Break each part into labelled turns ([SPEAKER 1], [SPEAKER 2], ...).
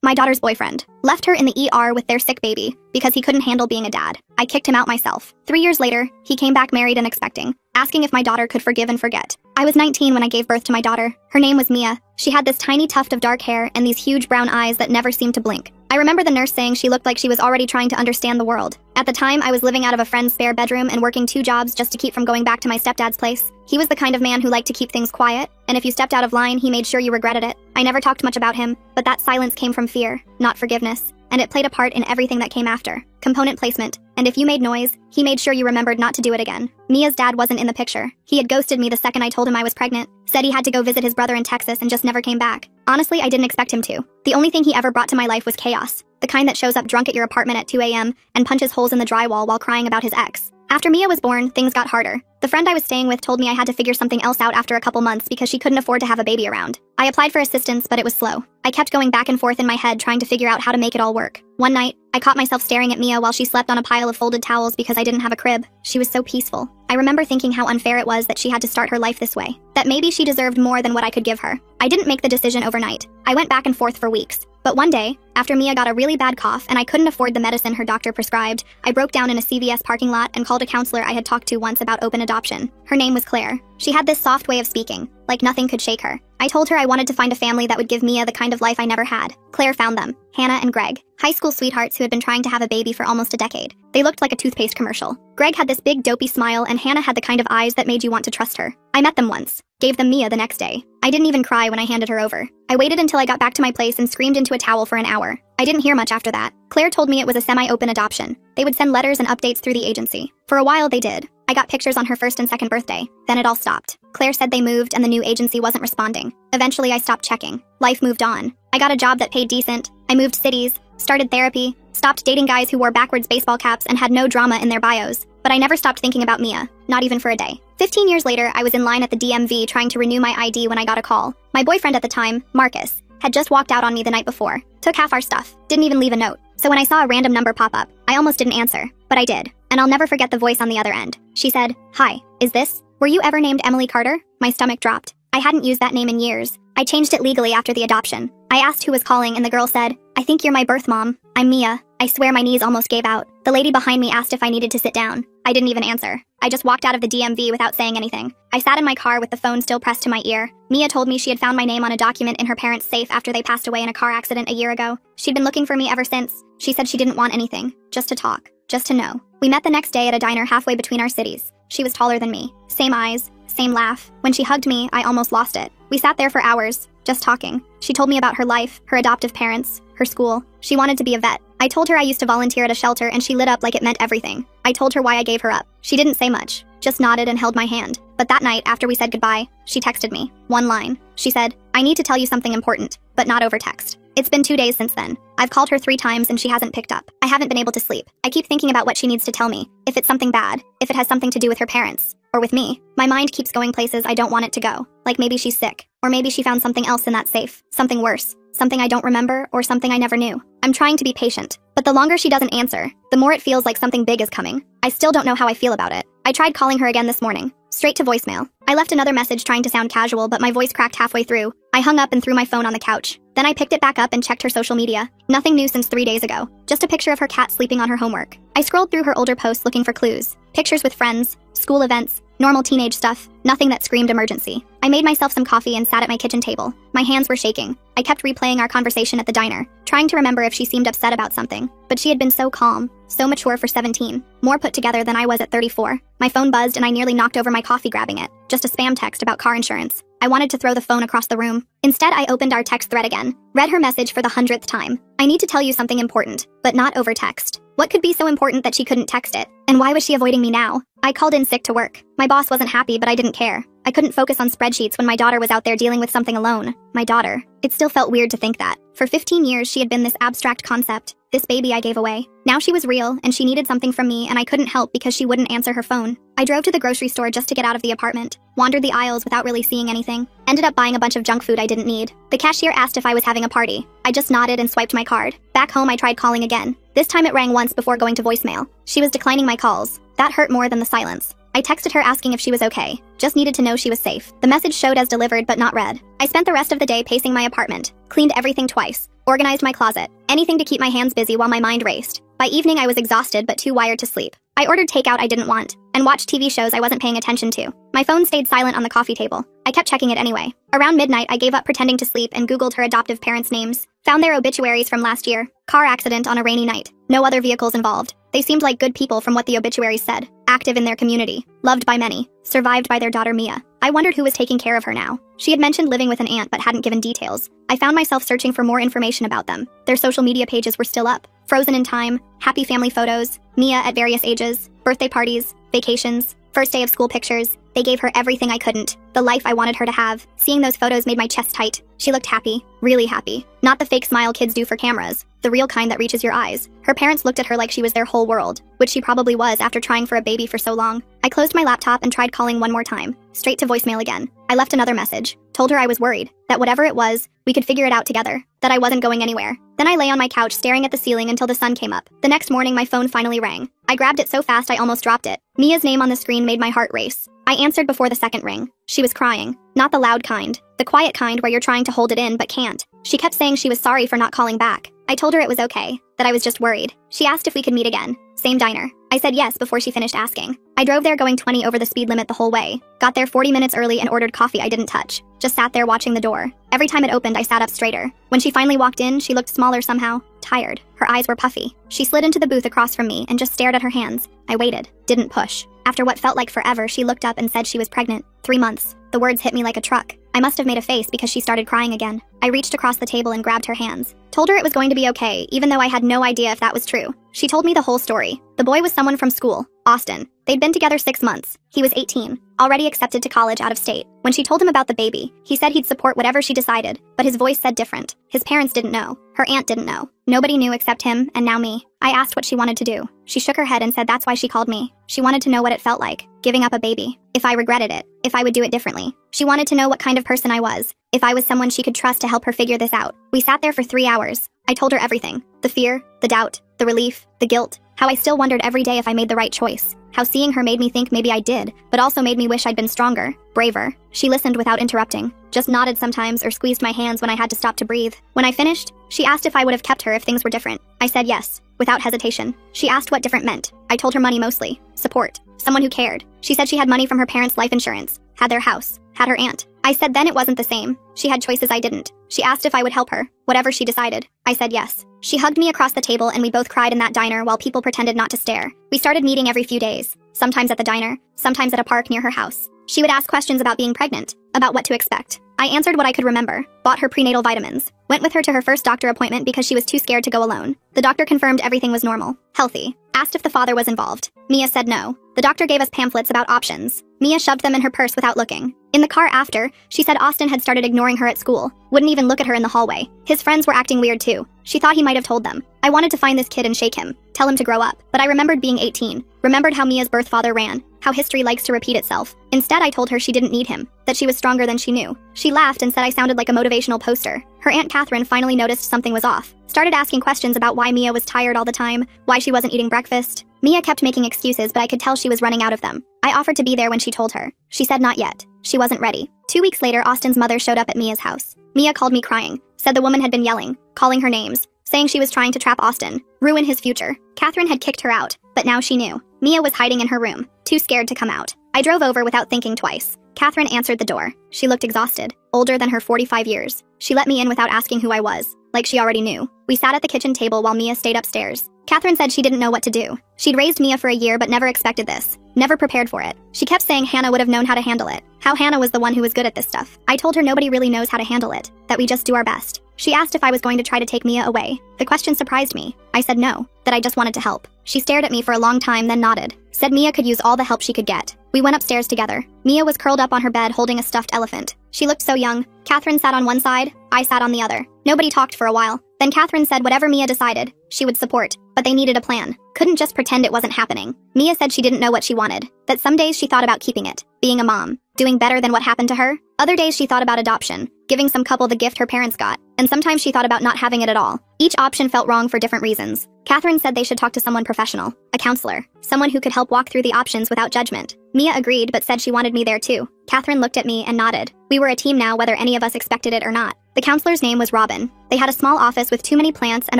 [SPEAKER 1] My daughter's boyfriend left her in the ER with their sick baby because he couldn't handle being a dad. I kicked him out myself. 3 years later, he came back married and expecting, asking if my daughter could forgive and forget. I was 19 when I gave birth to my daughter. Her name was Mia. She had this tiny tuft of dark hair and these huge brown eyes that never seemed to blink. I remember the nurse saying she looked like she was already trying to understand the world. At the time, I was living out of a friend's spare bedroom and working 2 jobs just to keep from going back to my stepdad's place. He was the kind of man who liked to keep things quiet, and if you stepped out of line, he made sure you regretted it. I never talked much about him, but that silence came from fear, not forgiveness, and it played a part in everything that came after. Component placement, and if you made noise, he made sure you remembered not to do it again. Mia's dad wasn't in the picture. He had ghosted me the second I told him I was pregnant, said he had to go visit his brother in Texas and just never came back. Honestly, I didn't expect him to. The only thing he ever brought to my life was chaos, the kind that shows up drunk at your apartment at 2 a.m. and punches holes in the drywall while crying about his ex. After Mia was born, things got harder. The friend I was staying with told me I had to figure something else out after a couple months because she couldn't afford to have a baby around. I applied for assistance, but it was slow. I kept going back and forth in my head trying to figure out how to make it all work. One night, I caught myself staring at Mia while she slept on a pile of folded towels because I didn't have a crib. She was so peaceful. I remember thinking how unfair it was that she had to start her life this way. That maybe she deserved more than what I could give her. I didn't make the decision overnight. I went back and forth for weeks. But one day, after Mia got a really bad cough and I couldn't afford the medicine her doctor prescribed, I broke down in a CVS parking lot and called a counselor I had talked to once about open adoption. Her name was Claire. She had this soft way of speaking, like nothing could shake her. I told her I wanted to find a family that would give Mia the kind of life I never had. Claire found them, Hannah and Greg, high school sweethearts who had been trying to have a baby for almost a decade. They looked like a toothpaste commercial. Greg had this big dopey smile and Hannah had the kind of eyes that made you want to trust her. I met them once, gave them Mia the next day. I didn't even cry when I handed her over. I waited until I got back to my place and screamed into a towel for an hour. I didn't hear much after that. Claire told me it was a semi-open adoption. They would send letters and updates through the agency. For a while they did. I got pictures on her first and second birthday. Then it all stopped. Claire said they moved and the new agency wasn't responding. Eventually I stopped checking. Life moved on. I got a job that paid decent. I moved cities, started therapy, stopped dating guys who wore backwards baseball caps and had no drama in their bios. But I never stopped thinking about Mia, not even for a day. 15 years later, I was in line at the DMV trying to renew my ID when I got a call. My boyfriend at the time, Marcus, had just walked out on me the night before, took half our stuff, didn't even leave a note. So when I saw a random number pop up, I almost didn't answer, but I did. And I'll never forget the voice on the other end. She said, "Hi, is this? Were you ever named Emily Carter?" My stomach dropped. I hadn't used that name in years. I changed it legally after the adoption. I asked who was calling and the girl said, "I think you're my birth mom. I'm Mia." I swear my knees almost gave out. The lady behind me asked if I needed to sit down. I didn't even answer. I just walked out of the DMV without saying anything. I sat in my car with the phone still pressed to my ear. Mia told me she had found my name on a document in her parents' safe after they passed away in a car accident a year ago. She'd been looking for me ever since. She said she didn't want anything, just to talk, just to know. We met the next day at a diner halfway between our cities. She was taller than me. Same eyes, same laugh. When she hugged me, I almost lost it. We sat there for hours, just talking. She told me about her life, her adoptive parents, her school. She wanted to be a vet. I told her I used to volunteer at a shelter and she lit up like it meant everything. I told her why I gave her up. She didn't say much, just nodded and held my hand. But that night, after we said goodbye, she texted me. One line. She said, "I need to tell you something important, but not over text." It's been 2 days since then. I've called her 3 times and she hasn't picked up. I haven't been able to sleep. I keep thinking about what she needs to tell me. If it's something bad, if it has something to do with her parents, or with me. My mind keeps going places I don't want it to go. Like maybe she's sick, or maybe she found something else in that safe. Something worse. Something I don't remember, or something I never knew. I'm trying to be patient, but the longer she doesn't answer, the more it feels like something big is coming. I still don't know how I feel about it. I tried calling her again this morning, straight to voicemail. I left another message trying to sound casual, but my voice cracked halfway through. I hung up and threw my phone on the couch. Then I picked it back up and checked her social media. Nothing new since 3 days ago. Just a picture of her cat sleeping on her homework. I scrolled through her older posts looking for clues. Pictures with friends, school events, normal teenage stuff, nothing that screamed emergency. I made myself some coffee and sat at my kitchen table. My hands were shaking. I kept replaying our conversation at the diner, trying to remember if she seemed upset about something. But she had been so calm, so mature for 17, more put together than I was at 34. My phone buzzed and I nearly knocked over my coffee grabbing it. Just a spam text about car insurance. I wanted to throw the phone across the room. Instead, I opened our text thread again, read her message for the 100th time. "I need to tell you something important, but not over text." What could be so important that she couldn't text it? And why was she avoiding me now? I called in sick to work. My boss wasn't happy, but I didn't care. I couldn't focus on spreadsheets when my daughter was out there dealing with something alone. My daughter. It still felt weird to think that. For 15 years, she had been this abstract concept, this baby I gave away. Now she was real, and she needed something from me, and I couldn't help because she wouldn't answer her phone. I drove to the grocery store just to get out of the apartment, wandered the aisles without really seeing anything, ended up buying a bunch of junk food I didn't need. The cashier asked if I was having a party. I just nodded and swiped my card. Back home, I tried calling again. This time it rang once before going to voicemail. She was declining my calls. That hurt more than the silence. I texted her asking if she was okay. Just needed to know she was safe. The message showed as delivered but not read. I spent the rest of the day pacing my apartment, cleaned everything twice, organized my closet, anything to keep my hands busy while my mind raced. By evening, I was exhausted but too wired to sleep. I ordered takeout I didn't want, and watched TV shows I wasn't paying attention to. My phone stayed silent on the coffee table. I kept checking it anyway. Around midnight, I gave up pretending to sleep and Googled her adoptive parents' names. Found their obituaries from last year. Car accident on a rainy night. No other vehicles involved. They seemed like good people from what the obituaries said. Active in their community. Loved by many. Survived by their daughter Mia. I wondered who was taking care of her now. She had mentioned living with an aunt but hadn't given details. I found myself searching for more information about them. Their social media pages were still up. Frozen in time, happy family photos, Mia at various ages, birthday parties, vacations, first day of school pictures. They gave her everything I couldn't. The life I wanted her to have. Seeing those photos made my chest tight. She looked happy. Really happy. Not the fake smile kids do for cameras. The real kind that reaches your eyes. Her parents looked at her like she was their whole world, which she probably was after trying for a baby for so long. I closed my laptop and tried calling one more time. Straight to voicemail again. I left another message. Told her I was worried. That whatever it was, we could figure it out together. That I wasn't going anywhere. Then I lay on my couch staring at the ceiling until the sun came up. The next morning my phone finally rang. I grabbed it so fast I almost dropped it. Mia's name on the screen made my heart race. I answered before the second ring. She was crying. Not the loud kind. The quiet kind where you're trying to hold it in but can't. She kept saying she was sorry for not calling back. I told her it was okay. That I was just worried. She asked if we could meet again. Same diner. I said yes before she finished asking. I drove there going 20 over the speed limit the whole way. Got there 40 minutes early and ordered coffee I didn't touch. Just sat there watching the door. Every time it opened, I sat up straighter. When she finally walked in, she looked smaller somehow. Tired. Her eyes were puffy. She slid into the booth across from me and just stared at her hands. I waited. Didn't push. After what felt like forever, she looked up and said she was pregnant. 3 months. The words hit me like a truck. I must have made a face because she started crying again. I reached across the table and grabbed her hands. Told her it was going to be okay, even though I had no idea if that was true. She told me the whole story. The boy was someone from school, Austin. They'd been together 6 months. He was 18, already accepted to college out of state. When she told him about the baby, he said he'd support whatever she decided, but his voice said different. His parents didn't know. Her aunt didn't know. Nobody knew except him, and now me. I asked what she wanted to do. She shook her head and said that's why she called me. She wanted to know what it felt like, giving up a baby. If I regretted it. If I would do it differently. She wanted to know what kind of person I was. If I was someone she could trust to help her figure this out. We sat there for 3 hours. I told her everything. The fear, the doubt, the relief, the guilt. How I still wondered every day if I made the right choice. How seeing her made me think maybe I did, but also made me wish I'd been stronger, braver. She listened without interrupting. Just nodded sometimes or squeezed my hands when I had to stop to breathe. When I finished, she asked if I would have kept her if things were different. I said yes, without hesitation. She asked what different meant. I told her money mostly. Support. Someone who cared. She said she had money from her parents' life insurance. Had their house. Had her aunt. I said then it wasn't the same. She had choices I didn't. She asked if I would help her. Whatever she decided. I said yes. She hugged me across the table and we both cried in that diner while people pretended not to stare. We started meeting every few days. Sometimes at the diner. Sometimes at a park near her house. She would ask questions about being pregnant. About what to expect. I answered what I could remember. Bought her prenatal vitamins. Went with her to her first doctor appointment because she was too scared to go alone. The doctor confirmed everything was normal. Healthy. Asked if the father was involved. Mia said no. The doctor gave us pamphlets about options. Mia shoved them in her purse without looking. In the car after, she said Austin had started ignoring her at school. Wouldn't even look at her in the hallway. His friends were acting weird too. She thought he might have told them. I wanted to find this kid and shake him. Tell him to grow up. But I remembered being 18. Remembered how Mia's birth father ran. How history likes to repeat itself. Instead, I told her she didn't need him. That she was stronger than she knew. She laughed and said I sounded like a motivational poster. Her Aunt Catherine finally noticed something was off. Started asking questions about why Mia was tired all the time, why she wasn't eating breakfast. Mia kept making excuses, but I could tell she was running out of them. I offered to be there when she told her. She said not yet. She wasn't ready. 2 weeks later, Austin's mother showed up at Mia's house. Mia called me crying. Said the woman had been yelling, calling her names, saying she was trying to trap Austin, ruin his future. Catherine had kicked her out, but now she knew. Mia was hiding in her room, too scared to come out. I drove over without thinking twice. Catherine answered the door. She looked exhausted, older than her 45 years. She let me in without asking who I was, like she already knew. We sat at the kitchen table while Mia stayed upstairs. Catherine said she didn't know what to do. She'd raised Mia for a year but never expected this. Never prepared for it. She kept saying Hannah would have known how to handle it. How Hannah was the one who was good at this stuff. I told her nobody really knows how to handle it. That we just do our best. She asked if I was going to try to take Mia away. The question surprised me. I said no. That I just wanted to help. She stared at me for a long time then nodded. Said Mia could use all the help she could get. We went upstairs together. Mia was curled up on her bed holding a stuffed elephant. She looked so young. Catherine sat on one side, I sat on the other. Nobody talked for a while. Then Catherine said whatever Mia decided, she would support. But they needed a plan. Couldn't just pretend it wasn't happening. Mia said she didn't know what she wanted. That some days she thought about keeping it. Being a mom. Doing better than what happened to her. Other days she thought about adoption. Giving some couple the gift her parents got. And sometimes she thought about not having it at all. Each option felt wrong for different reasons. Catherine said they should talk to someone professional. A counselor. Someone who could help walk through the options without judgment. Mia agreed but said she wanted me there too. Catherine looked at me and nodded. We were a team now whether any of us expected it or not. The counselor's name was Robin. They had a small office with too many plants and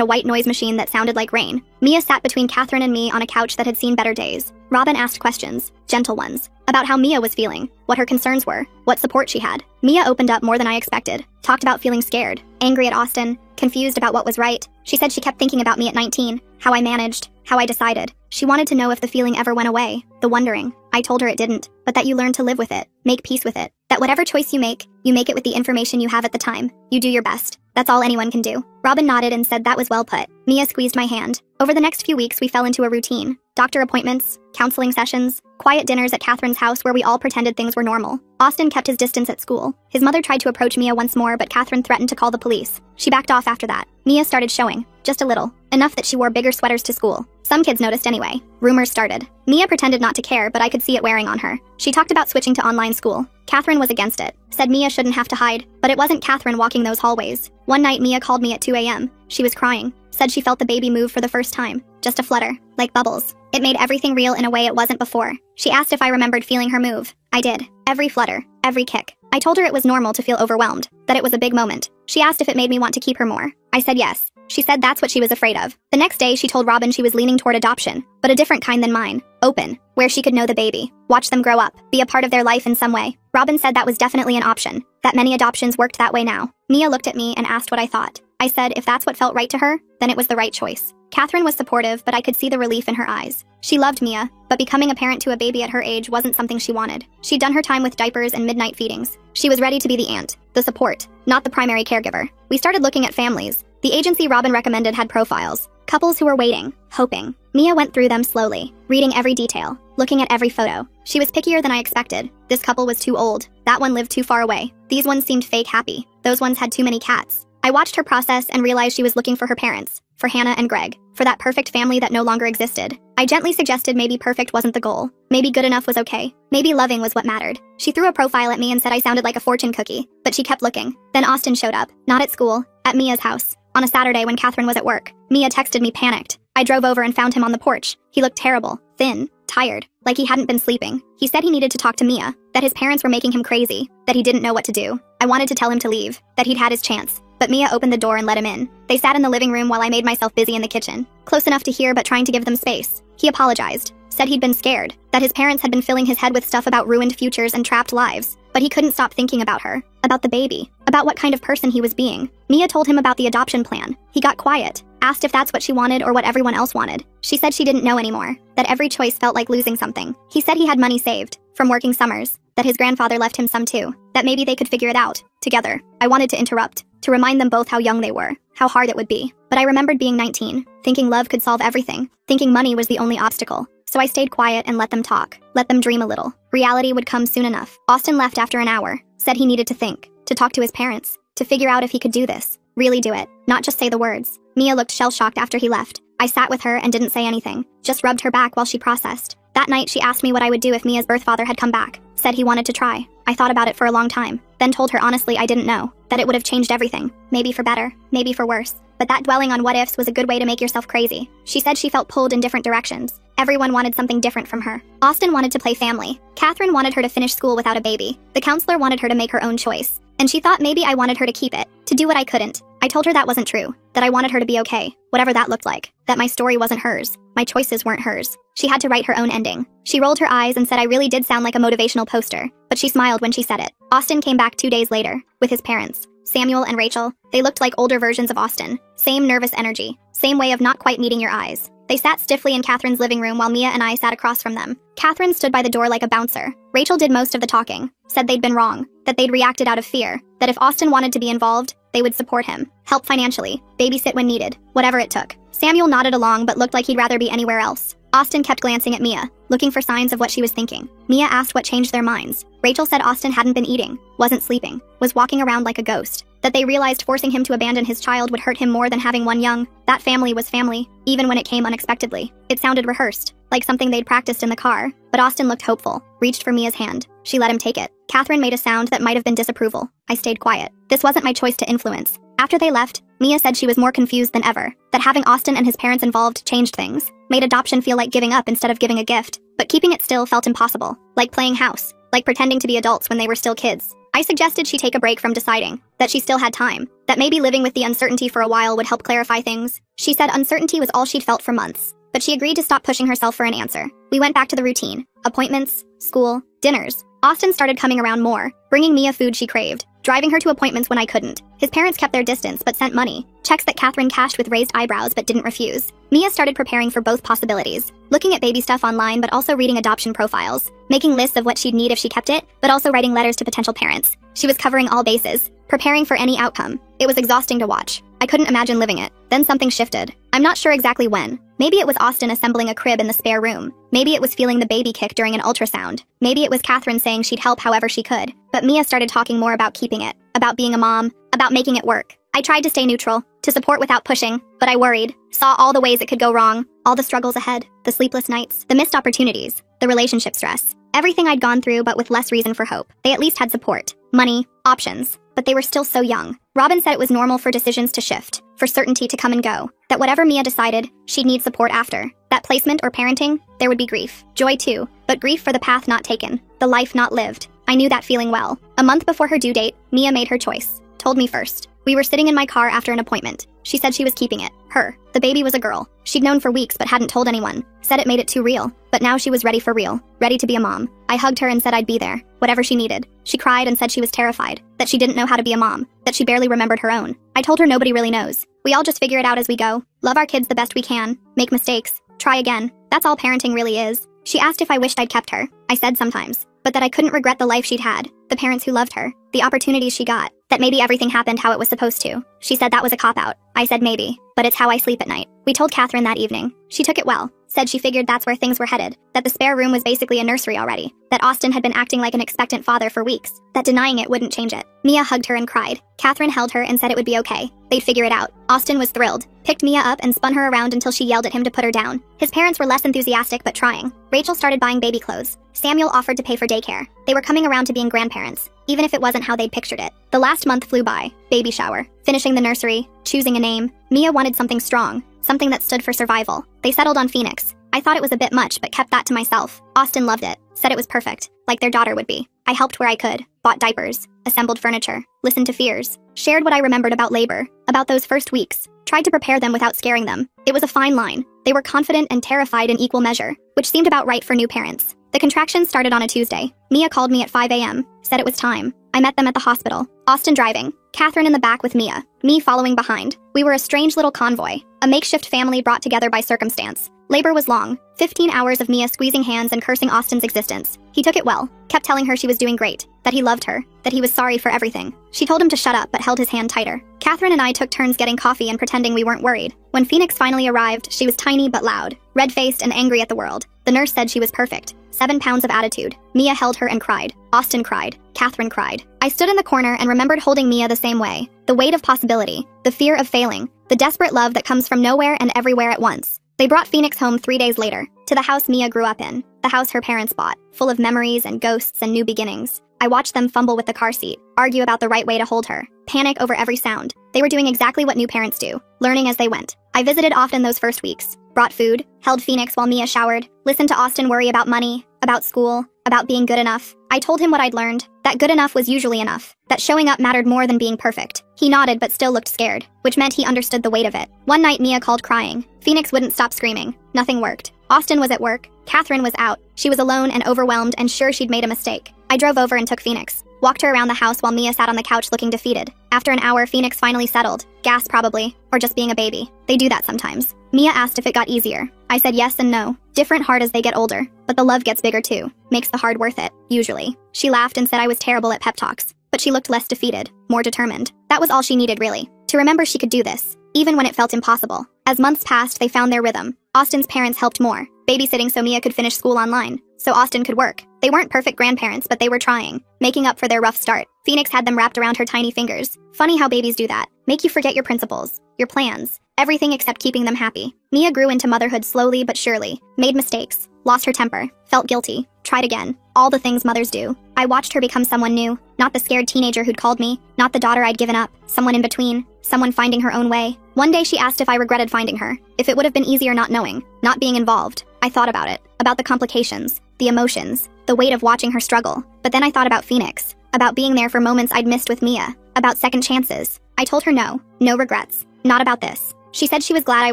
[SPEAKER 1] a white noise machine that sounded like rain. Mia sat between Catherine and me on a couch that had seen better days. Robin asked questions, gentle ones, about how Mia was feeling, what her concerns were, what support she had. Mia opened up more than I expected, talked about feeling scared, angry at Austin, confused about what was right. She said she kept thinking about me at 19, how I managed, how I decided. She wanted to know if the feeling ever went away, the wondering. I told her it didn't, but that you learn to live with it, make peace with it. That whatever choice you make it with the information you have at the time. You do your best. That's all anyone can do. Robin nodded and said that was well put. Mia squeezed my hand. Over the next few weeks, we fell into a routine. Doctor appointments, counseling sessions, quiet dinners at Catherine's house where we all pretended things were normal. Austin kept his distance at school. His mother tried to approach Mia once more, but Catherine threatened to call the police. She backed off after that. Mia started showing. Just a little. Enough that she wore bigger sweaters to school. Some kids noticed anyway. Rumors started. Mia pretended not to care, but I could see it wearing on her. She talked about switching to online school. Catherine was against it. Said Mia shouldn't have to hide. But it wasn't Catherine walking those hallways. One night Mia called me at 2 a.m. She was crying. Said she felt the baby move for the first time. Just a flutter. Like bubbles. It made everything real in a way it wasn't before. She asked if I remembered feeling her move. I did. Every flutter. Every kick. I told her it was normal to feel overwhelmed. That it was a big moment. She asked if it made me want to keep her more. I said yes. She said that's what she was afraid of. The next day, she told Robin she was leaning toward adoption, but a different kind than mine. Open, where she could know the baby, watch them grow up, be a part of their life in some way. Robin said that was definitely an option, that many adoptions worked that way now. Mia looked at me and asked what I thought. I said if that's what felt right to her, then it was the right choice. Catherine was supportive, but I could see the relief in her eyes. She loved Mia, but becoming a parent to a baby at her age wasn't something she wanted. She'd done her time with diapers and midnight feedings. She was ready to be the aunt, the support, not the primary caregiver. We started looking at families. The agency Robin recommended had profiles. Couples who were waiting, hoping. Mia went through them slowly, reading every detail, looking at every photo. She was pickier than I expected. This couple was too old. That one lived too far away. These ones seemed fake happy. Those ones had too many cats. I watched her process and realized she was looking for her parents, for Hannah and Greg, for that perfect family that no longer existed. I gently suggested maybe perfect wasn't the goal. Maybe good enough was okay. Maybe loving was what mattered. She threw a profile at me and said I sounded like a fortune cookie, but she kept looking. Then Austin showed up, not at school, at Mia's house. On a Saturday when Catherine was at work, Mia texted me panicked. I drove over and found him on the porch. He looked terrible, thin, tired, like he hadn't been sleeping. He said he needed to talk to Mia, that his parents were making him crazy, that he didn't know what to do. I wanted to tell him to leave, that he'd had his chance. But Mia opened the door and let him in. They sat in the living room while I made myself busy in the kitchen, close enough to hear but trying to give them space. He apologized, said he'd been scared, that his parents had been filling his head with stuff about ruined futures and trapped lives. But he couldn't stop thinking about her, about the baby, about what kind of person he was being. Mia told him about the adoption plan. He got quiet, asked if that's what she wanted or what everyone else wanted. She said she didn't know anymore, that every choice felt like losing something. He said he had money saved, from working summers, that his grandfather left him some too, that maybe they could figure it out, together. I wanted to interrupt, to remind them both how young they were, how hard it would be. But I remembered being 19, thinking love could solve everything, thinking money was the only obstacle. So I stayed quiet and let them talk, let them dream a little. Reality would come soon enough. Austin left after an hour, said he needed to think, to talk to his parents, to figure out if he could do this, really do it, not just say the words. Mia looked shell-shocked after he left. I sat with her and didn't say anything, just rubbed her back while she processed. That night she asked me what I would do if Mia's birth father had come back, said he wanted to try. I thought about it for a long time, then told her honestly I didn't know, that it would have changed everything, maybe for better, maybe for worse. But that dwelling on what ifs was a good way to make yourself crazy. She said she felt pulled in different directions. Everyone wanted something different from her. Austin wanted to play family. Catherine wanted her to finish school without a baby. The counselor wanted her to make her own choice. And she thought maybe I wanted her to keep it, to do what I couldn't. I told her that wasn't true, that I wanted her to be okay, whatever that looked like, that my story wasn't hers, my choices weren't hers. She had to write her own ending. She rolled her eyes and said I really did sound like a motivational poster, but she smiled when she said it. Austin came back 2 days later, with his parents. Samuel and Rachel, they looked like older versions of Austin. Same nervous energy, same way of not quite meeting your eyes. They sat stiffly in Catherine's living room while Mia and I sat across from them. Catherine stood by the door like a bouncer. Rachel did most of the talking, said they'd been wrong, that they'd reacted out of fear, that if Austin wanted to be involved, they would support him, help financially, babysit when needed, whatever it took. Samuel nodded along but looked like he'd rather be anywhere else. Austin kept glancing at Mia, looking for signs of what she was thinking. Mia asked what changed their minds. Rachel said Austin hadn't been eating, wasn't sleeping, was walking around like a ghost, that they realized forcing him to abandon his child would hurt him more than having one young. That family was family, even when it came unexpectedly. It sounded rehearsed, like something they'd practiced in the car, but Austin looked hopeful, reached for Mia's hand. She let him take it. Catherine made a sound that might have been disapproval. I stayed quiet. This wasn't my choice to influence. After they left, Mia said she was more confused than ever, that having Austin and his parents involved changed things, made adoption feel like giving up instead of giving a gift, but keeping it still felt impossible, like playing house, like pretending to be adults when they were still kids. I suggested she take a break from deciding, that she still had time, that maybe living with the uncertainty for a while would help clarify things. She said uncertainty was all she'd felt for months, but she agreed to stop pushing herself for an answer. We went back to the routine: appointments, school, dinners. Austin started coming around more, bringing Mia food she craved, driving her to appointments when I couldn't. His parents kept their distance but sent money, checks that Catherine cashed with raised eyebrows but didn't refuse. Mia started preparing for both possibilities, looking at baby stuff online but also reading adoption profiles, making lists of what she'd need if she kept it, but also writing letters to potential parents. She was covering all bases, preparing for any outcome. It was exhausting to watch. I couldn't imagine living it. Then something shifted. I'm not sure exactly when. Maybe it was Austin assembling a crib in the spare room. Maybe it was feeling the baby kick during an ultrasound. Maybe it was Catherine saying she'd help however she could. But Mia started talking more about keeping it, about being a mom, about making it work. I tried to stay neutral, to support without pushing, but I worried, saw all the ways it could go wrong, all the struggles ahead, the sleepless nights, the missed opportunities, the relationship stress. Everything I'd gone through but with less reason for hope. They at least had support, money, options, but they were still so young. Robin said it was normal for decisions to shift, for certainty to come and go, that whatever Mia decided, she'd need support after. That placement or parenting, there would be grief. Joy too, but grief for the path not taken, the life not lived. I knew that feeling well. A month before her due date, Mia made her choice. Told me first. We were sitting in my car after an appointment. She said she was keeping it. Her. The baby was a girl. She'd known for weeks but hadn't told anyone. Said it made it too real. But now she was ready for real. Ready to be a mom. I hugged her and said I'd be there. Whatever she needed. She cried and said she was terrified. That she didn't know how to be a mom. That she barely remembered her own. I told her nobody really knows. We all just figure it out as we go. Love our kids the best we can. Make mistakes. Try again. That's all parenting really is. She asked if I wished I'd kept her. I said sometimes. But that I couldn't regret the life she'd had. The parents who loved her. The opportunities she got. That maybe everything happened how it was supposed to. She said that was a cop-out. I said maybe, but it's how I sleep at night. We told Catherine that evening. She took it well. Said she figured that's where things were headed. That the spare room was basically a nursery already. That Austin had been acting like an expectant father for weeks. That denying it wouldn't change it. Mia hugged her and cried. Catherine held her and said it would be okay. They'd figure it out. Austin was thrilled. Picked Mia up and spun her around until she yelled at him to put her down. His parents were less enthusiastic but trying. Rachel started buying baby clothes. Samuel offered to pay for daycare. They were coming around to being grandparents, even if it wasn't how they'd pictured it. The last month flew by. Baby shower. Finishing the nursery. Choosing a name. Mia wanted something strong. Something that stood for survival. They settled on Phoenix. I thought it was a bit much but kept that to myself. Austin loved it. Said it was perfect. Like their daughter would be. I helped where I could. Bought diapers. Assembled furniture. Listened to fears. Shared what I remembered about labor. About those first weeks. Tried to prepare them without scaring them. It was a fine line. They were confident and terrified in equal measure, which seemed about right for new parents. The contractions started on a Tuesday. Mia called me at 5 a.m. Said it was time. I met them at the hospital. Austin driving. Catherine in the back with Mia. Me following behind. We were a strange little convoy. A makeshift family brought together by circumstance. Labor was long. 15 hours of Mia squeezing hands and cursing Austin's existence. He took it well. Kept telling her she was doing great. That he loved her. That he was sorry for everything. She told him to shut up but held his hand tighter. Catherine and I took turns getting coffee and pretending we weren't worried. When Phoenix finally arrived, she was tiny but loud. Red-faced and angry at the world. The nurse said she was perfect. 7 pounds of attitude. Mia held her and cried. Austin cried. Catherine cried. I stood in the corner and remembered holding Mia the same way. The weight of possibility. The fear of failing. The desperate love that comes from nowhere and everywhere at once. They brought Phoenix home 3 days later, to the house Mia grew up in, the house her parents bought, full of memories and ghosts and new beginnings. I watched them fumble with the car seat, argue about the right way to hold her, panic over every sound. They were doing exactly what new parents do, learning as they went. I visited often those first weeks, brought food, held Phoenix while Mia showered, listened to Austin worry about money, about school, about being good enough. I told him what I'd learned, that good enough was usually enough, that showing up mattered more than being perfect. He nodded but still looked scared, which meant he understood the weight of it. One night Mia called crying. Phoenix wouldn't stop screaming. Nothing worked. Austin was at work. Catherine was out. She was alone and overwhelmed and sure she'd made a mistake. I drove over and took Phoenix. Walked her around the house while Mia sat on the couch looking defeated. After an hour, Phoenix finally settled. Gas probably, or just being a baby. They do that sometimes. Mia asked if it got easier. I said yes and no. Different hard as they get older, but the love gets bigger too. Makes the hard worth it, usually. She laughed and said I was terrible at pep talks, but she looked less defeated, more determined. That was all she needed really. To remember she could do this, even when it felt impossible. As months passed, they found their rhythm. Austin's parents helped more, babysitting so Mia could finish school online, so Austin could work. They weren't perfect grandparents, but they were trying, making up for their rough start. Phoenix had them wrapped around her tiny fingers. Funny how babies do that. Make you forget your principles, your plans, everything except keeping them happy. Mia grew into motherhood slowly but surely, made mistakes, lost her temper, felt guilty, tried again. All the things mothers do. I watched her become someone new, not the scared teenager who'd called me, not the daughter I'd given up, someone in between, someone finding her own way. One day she asked if I regretted finding her, if it would have been easier not knowing, not being involved. I thought about it, about the complications, the emotions, the weight of watching her struggle. But then I thought about Phoenix. about being there for moments I'd missed with Mia, about second chances. I told her no regrets, not about this. She said she was glad I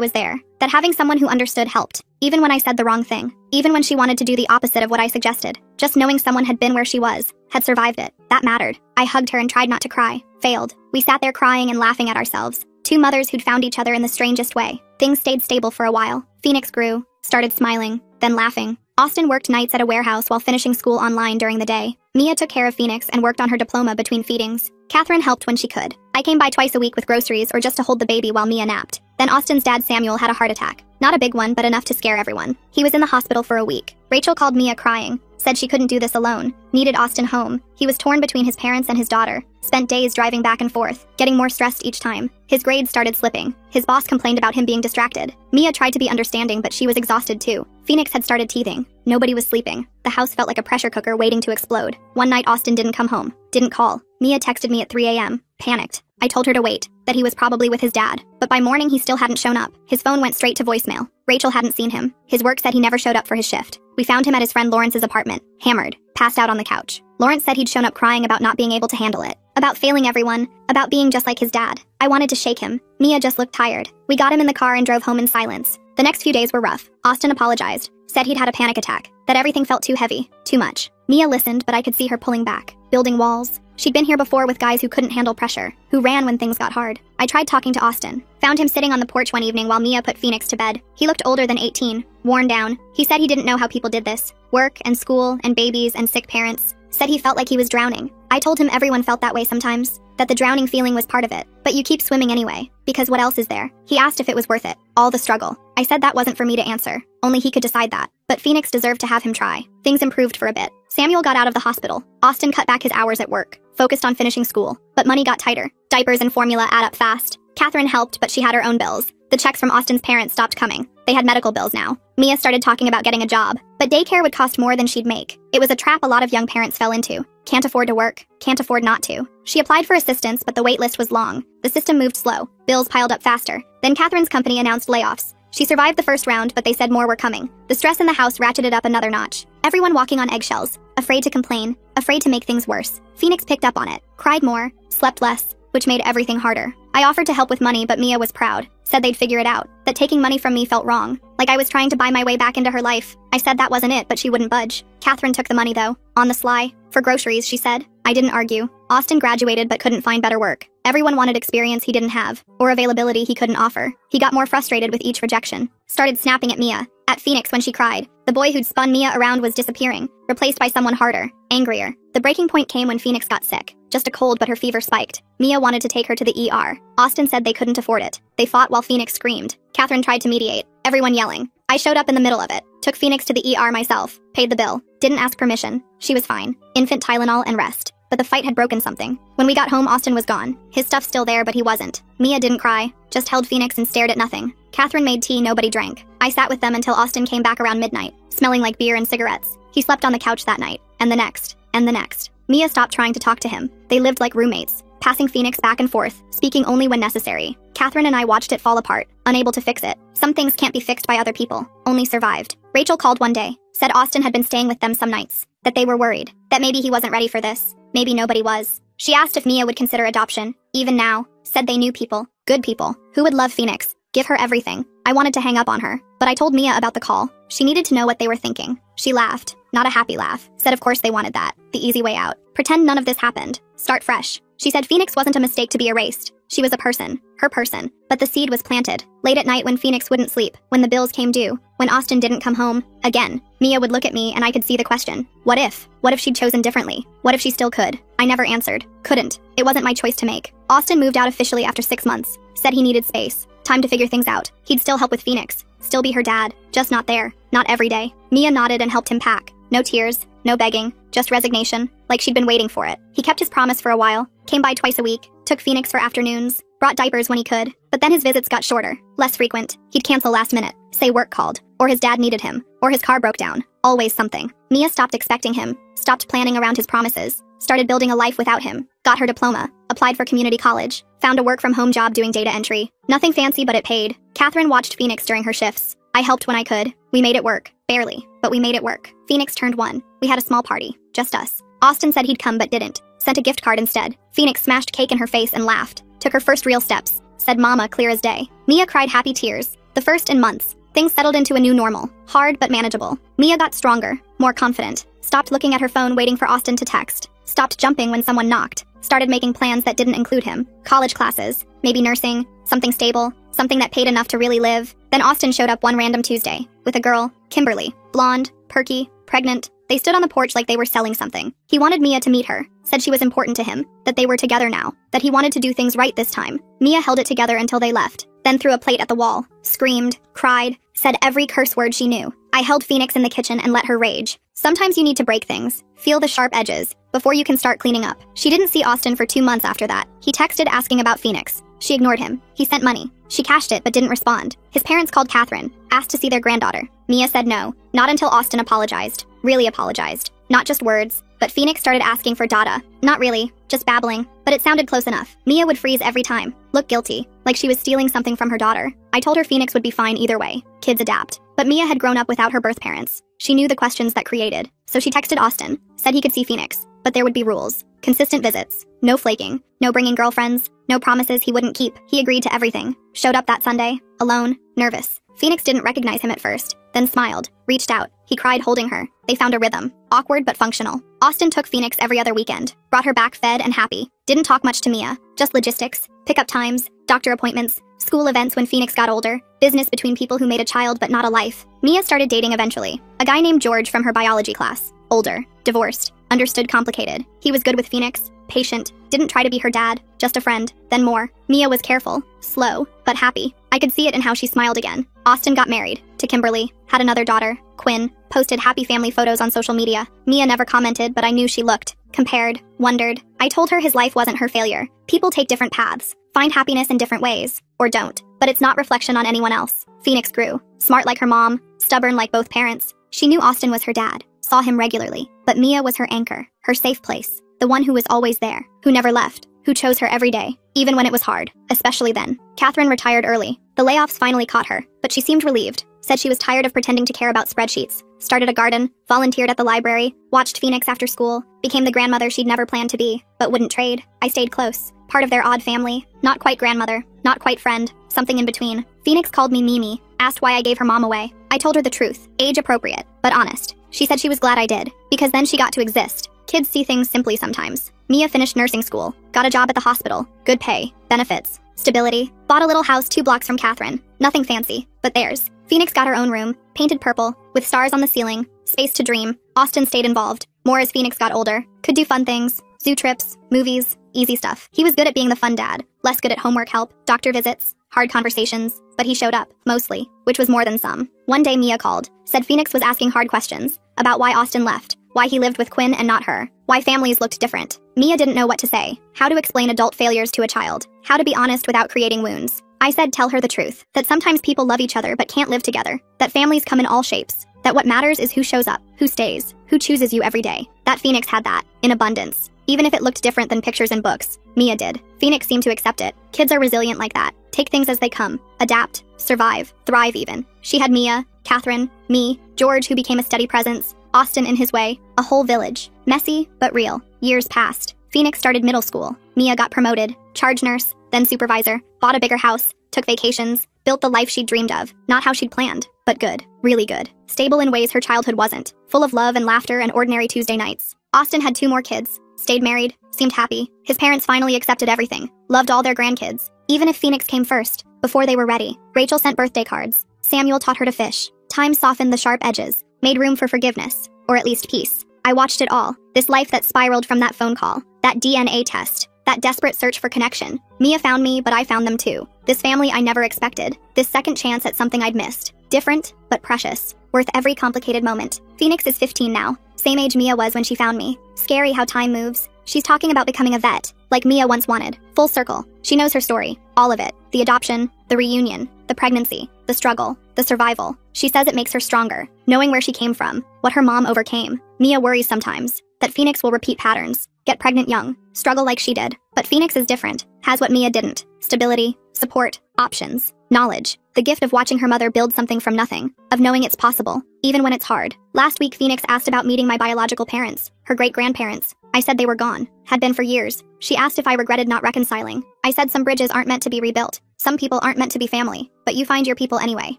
[SPEAKER 1] was there, that having someone who understood helped, even when I said the wrong thing, even when she wanted to do the opposite of what I suggested. Just knowing someone had been where she was, had survived it, that mattered. I hugged her and tried not to cry, failed. We sat there crying and laughing at ourselves. Two mothers who'd found each other in the strangest way. Things stayed stable for a while. Phoenix grew, started smiling, then laughing. Austin worked nights at a warehouse while finishing school online during the day. Mia took care of Phoenix and worked on her diploma between feedings. Catherine helped when she could. I came by twice a week with groceries or just to hold the baby while Mia napped. Then Austin's dad Samuel had a heart attack. Not a big one, but enough to scare everyone. He was in the hospital for a week. Rachel called Mia crying, said she couldn't do this alone, needed Austin home. He was torn between his parents and his daughter, spent days driving back and forth, getting more stressed each time. His grades started slipping. His boss complained about him being distracted. Mia tried to be understanding, but she was exhausted too. Phoenix had started teething. Nobody was sleeping. The house felt like a pressure cooker waiting to explode. One night Austin didn't come home, didn't call. Mia texted me at 3 a.m., panicked. I told her to wait, that he was probably with his dad. But by morning he still hadn't shown up. His phone went straight to voicemail. Rachel hadn't seen him. His work said he never showed up for his shift. We found him at his friend Lawrence's apartment, hammered, passed out on the couch. Lawrence said he'd shown up crying about not being able to handle it, about failing everyone, about being just like his dad. I wanted to shake him. Mia just looked tired. We got him in the car and drove home in silence. The next few days were rough. Austin apologized, said he'd had a panic attack, that everything felt too heavy, too much. Mia listened, but I could see her pulling back, building walls. She'd been here before with guys who couldn't handle pressure, who ran when things got hard. I tried talking to Austin, found him sitting on the porch one evening while Mia put Phoenix to bed. He looked older than 18, worn down. He said he didn't know how people did this. Work and school and babies and sick parents. Said he felt like he was drowning. I told him everyone felt that way sometimes, that the drowning feeling was part of it. But you keep swimming anyway, because what else is there? He asked if it was worth it, all the struggle. I said that wasn't for me to answer, only he could decide that. But Phoenix deserved to have him try. Things improved for a bit. Samuel got out of the hospital. Austin cut back his hours at work, focused on finishing school. But money got tighter. Diapers and formula add up fast. Catherine helped, but she had her own bills. The checks from Austin's parents stopped coming. They had medical bills now. Mia started talking about getting a job, but daycare would cost more than she'd make. It was a trap a lot of young parents fell into. Can't afford to work, can't afford not to. She applied for assistance, but the wait list was long. The system moved slow. Bills piled up faster. Then Catherine's company announced layoffs. She survived the first round, but they said more were coming. The stress in the house ratcheted up another notch. Everyone walking on eggshells, afraid to complain, afraid to make things worse. Phoenix picked up on it, cried more, slept less, which made everything harder. I offered to help with money, but Mia was proud, said they'd figure it out, that taking money from me felt wrong, like I was trying to buy my way back into her life. I said that wasn't it, but she wouldn't budge. Catherine took the money though, on the sly, for groceries, she said. I didn't argue. Austin graduated but couldn't find better work. Everyone wanted experience he didn't have, or availability he couldn't offer. He got more frustrated with each rejection. Started snapping at Mia, at Phoenix when she cried. The boy who'd spun Mia around was disappearing, replaced by someone harder, angrier. The breaking point came when Phoenix got sick. Just a cold, but her fever spiked. Mia wanted to take her to the ER. Austin said they couldn't afford it. They fought while Phoenix screamed. Catherine tried to mediate, everyone yelling. I showed up in the middle of it, took Phoenix to the ER myself, paid the bill, didn't ask permission. She was fine. Infant Tylenol and rest. But the fight had broken something. When we got home, Austin was gone. His stuff's still there, but he wasn't. Mia didn't cry, just held Phoenix and stared at nothing. Catherine made tea nobody drank. I sat with them until Austin came back around midnight, smelling like beer and cigarettes. He slept on the couch that night, and the next, and the next. Mia stopped trying to talk to him. They lived like roommates, passing Phoenix back and forth, speaking only when necessary. Catherine and I watched it fall apart, unable to fix it. Some things can't be fixed by other people, only survived. Rachel called one day, said Austin had been staying with them some nights, that they were worried, that maybe he wasn't ready for this. Maybe nobody was. She asked if Mia would consider adoption, even now, said they knew people, good people, who would love Phoenix, give her everything. I wanted to hang up on her, but I told Mia about the call. She needed to know what they were thinking. She laughed, not a happy laugh, said of course they wanted that, the easy way out. Pretend none of this happened. Start fresh. She said Phoenix wasn't a mistake to be erased. She was a person, her person, but the seed was planted. Late at night when Phoenix wouldn't sleep, when the bills came due, when Austin didn't come home, again, Mia would look at me and I could see the question. What if? What if she'd chosen differently? What if she still could? I never answered. Couldn't. It wasn't my choice to make. Austin moved out officially after 6 months. Said he needed space. Time to figure things out. He'd still help with Phoenix. Still be her dad. Just not there. Not every day. Mia nodded and helped him pack. No tears. No begging. Just resignation. Like she'd been waiting for it. He kept his promise for a while. Came by twice a week. Took Phoenix for afternoons. Brought diapers when he could. But then his visits got shorter. Less frequent. He'd cancel last minute. Say work called. Or his dad needed him. Or his car broke down. Always something. Mia stopped expecting him. Stopped planning around his promises. Started building a life without him. Got her diploma. Applied for community college. Found a work-from-home job doing data entry. Nothing fancy, but it paid. Catherine watched Phoenix during her shifts. I helped when I could. We made it work. Barely. But we made it work. Phoenix turned 1. We had a small party. Just us. Austin said he'd come but didn't. sent a gift card instead. Phoenix smashed cake in her face and laughed. Took her first real steps, said Mama, clear as day. Mia cried happy tears. The first in months. Things settled into a new normal. Hard but manageable. Mia got stronger, more confident. Stopped looking at her phone waiting for Austin to text. Stopped jumping when someone knocked. Started making plans that didn't include him. College classes, maybe nursing, something stable, something that paid enough to really live. Then Austin showed up one random Tuesday, with a girl, Kimberly. Blonde, perky, pregnant. They stood on the porch like they were selling something. He wanted Mia to meet her, said she was important to him, that they were together now, that he wanted to do things right this time. Mia held it together until they left, then threw a plate at the wall, screamed, cried, said every curse word she knew. I held Phoenix in the kitchen and let her rage. Sometimes you need to break things, feel the sharp edges, before you can start cleaning up. She didn't see Austin for 2 months after that. He texted asking about Phoenix. She ignored him. He sent money. She cashed it but didn't respond. His parents called Catherine, asked to see their granddaughter. Mia said no, not until Austin apologized. Really apologized. Not just words, but Phoenix started asking for data. Not really, just babbling, but it sounded close enough. Mia would freeze every time, look guilty, like she was stealing something from her daughter. I told her Phoenix would be fine either way. Kids adapt. But Mia had grown up without her birth parents. She knew the questions that created. So she texted Austin, said he could see Phoenix, but there would be rules. Consistent visits. No flaking. No bringing girlfriends. No promises he wouldn't keep. He agreed to everything. Showed up that Sunday, alone, nervous. Phoenix didn't recognize him at first, then smiled, reached out. He cried holding her. They found a rhythm. Awkward but functional. Austin took Phoenix every other weekend. Brought her back fed and happy. Didn't talk much to Mia. Just logistics. Pickup times. Doctor appointments. School events when Phoenix got older. Business between people who made a child but not a life. Mia started dating eventually. A guy named George from her biology class. Older. Divorced. Understood complicated. He was good with Phoenix. Patient. Didn't try to be her dad. Just a friend. Then more. Mia was careful. Slow. But happy. I could see it in how she smiled again. Austin got married. To Kimberly. Had another daughter. Quinn. Posted happy family photos on social media. Mia never commented, but I knew she looked. Compared. Wondered. I told her his life wasn't her failure. People take different paths. Find happiness in different ways. Or don't. But it's not reflection on anyone else. Phoenix grew. Smart like her mom. Stubborn like both parents. She knew Austin was her dad. Saw him regularly. But Mia was her anchor. Her safe place. The one who was always there. Who never left. Who chose her every day. Even when it was hard. Especially then. Catherine retired early. The layoffs finally caught her. But she seemed relieved. Said she was tired of pretending to care about spreadsheets. Started a garden. Volunteered at the library. Watched Phoenix after school. Became the grandmother she'd never planned to be. But wouldn't trade. I stayed close. Part of their odd family. Not quite grandmother. Not quite friend. Something in between. Phoenix called me Mimi. Asked why I gave her mom away. I told her the truth. Age appropriate. But honest. She said she was glad I did. Because then she got to exist. Kids see things simply sometimes. Mia finished nursing school. Got a job at the hospital. Good pay. Benefits. Stability. Bought a little house 2 blocks from Catherine. Nothing fancy. But theirs. Phoenix got her own room. Painted purple. With stars on the ceiling. Space to dream. Austin stayed involved. More as Phoenix got older. Could do fun things. Zoo trips. Movies. Easy stuff. He was good at being the fun dad. Less good at homework help. Doctor visits. Hard conversations. But he showed up. Mostly. Which was more than some. One day Mia called. Said Phoenix was asking hard questions. About why Austin left. Why he lived with Quinn and not her. Why families looked different. Mia didn't know what to say. How to explain adult failures to a child. How to be honest without creating wounds. I said tell her the truth. That sometimes people love each other but can't live together. That families come in all shapes. That what matters is who shows up, who stays, who chooses you every day. That Phoenix had that. In abundance. Even if it looked different than pictures in books. Mia did. Phoenix seemed to accept it. Kids are resilient like that. Take things as they come. Adapt. Survive. Thrive even. She had Mia, Catherine, me, George who became a steady presence. Austin in his way. A whole village. Messy, but real. Years passed. Phoenix started middle school. Mia got promoted. Charge nurse, then supervisor. Bought a bigger house. Took vacations. Built the life she'd dreamed of. Not how she'd planned, but good. Really good. Stable in ways her childhood wasn't. Full of love and laughter and ordinary Tuesday nights. Austin had 2 more kids. Stayed married. Seemed happy. His parents finally accepted everything. Loved all their grandkids. Even if Phoenix came first. Before they were ready. Rachel sent birthday cards. Samuel taught her to fish. Time softened the sharp edges. Made room for forgiveness. Or at least peace. I watched it all. This life that spiraled from that phone call. That DNA test. That desperate search for connection. Mia found me, but I found them too. This family I never expected. This second chance at something I'd missed. Different, but precious. Worth every complicated moment. Phoenix is 15 now. Same age Mia was when she found me. Scary how time moves. She's talking about becoming a vet, like Mia once wanted. Full circle. She knows her story. All of it. The adoption, the reunion, the pregnancy, the struggle, the survival. She says it makes her stronger, knowing where she came from, what her mom overcame. Mia worries sometimes that Phoenix will repeat patterns. Get pregnant young, struggle like she did. But Phoenix is different, has what Mia didn't. Stability, support, options, knowledge. The gift of watching her mother build something from nothing, of knowing it's possible, even when it's hard. Last week Phoenix asked about meeting my biological parents, her great-grandparents. I said they were gone, had been for years. She asked if I regretted not reconciling. I said some bridges aren't meant to be rebuilt. Some people aren't meant to be family, but you find your people anyway.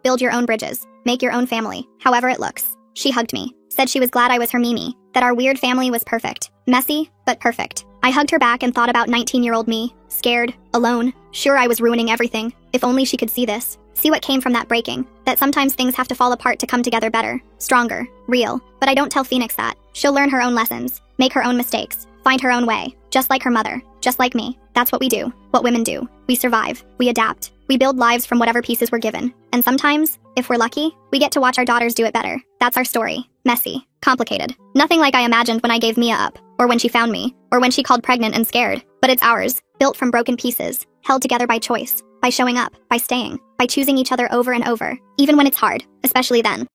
[SPEAKER 1] Build your own bridges. Make your own family, however it looks. She hugged me, said she was glad I was her Mimi, that our weird family was perfect. Messy, but perfect. I hugged her back and thought about 19-year-old me, scared, alone, sure I was ruining everything. If only she could see this. See what came from that breaking, that sometimes things have to fall apart to come together better, stronger, real. But I don't tell Phoenix that. She'll learn her own lessons, make her own mistakes, find her own way, just like her mother, just like me. That's what we do, what women do. We survive, we adapt, we build lives from whatever pieces we're given. And sometimes, if we're lucky, we get to watch our daughters do it better. That's our story. Messy, complicated. Nothing like I imagined when I gave Mia up, or when she found me, or when she called pregnant and scared. But it's ours, built from broken pieces, held together by choice, by showing up, by staying, by choosing each other over and over, even when it's hard, especially then.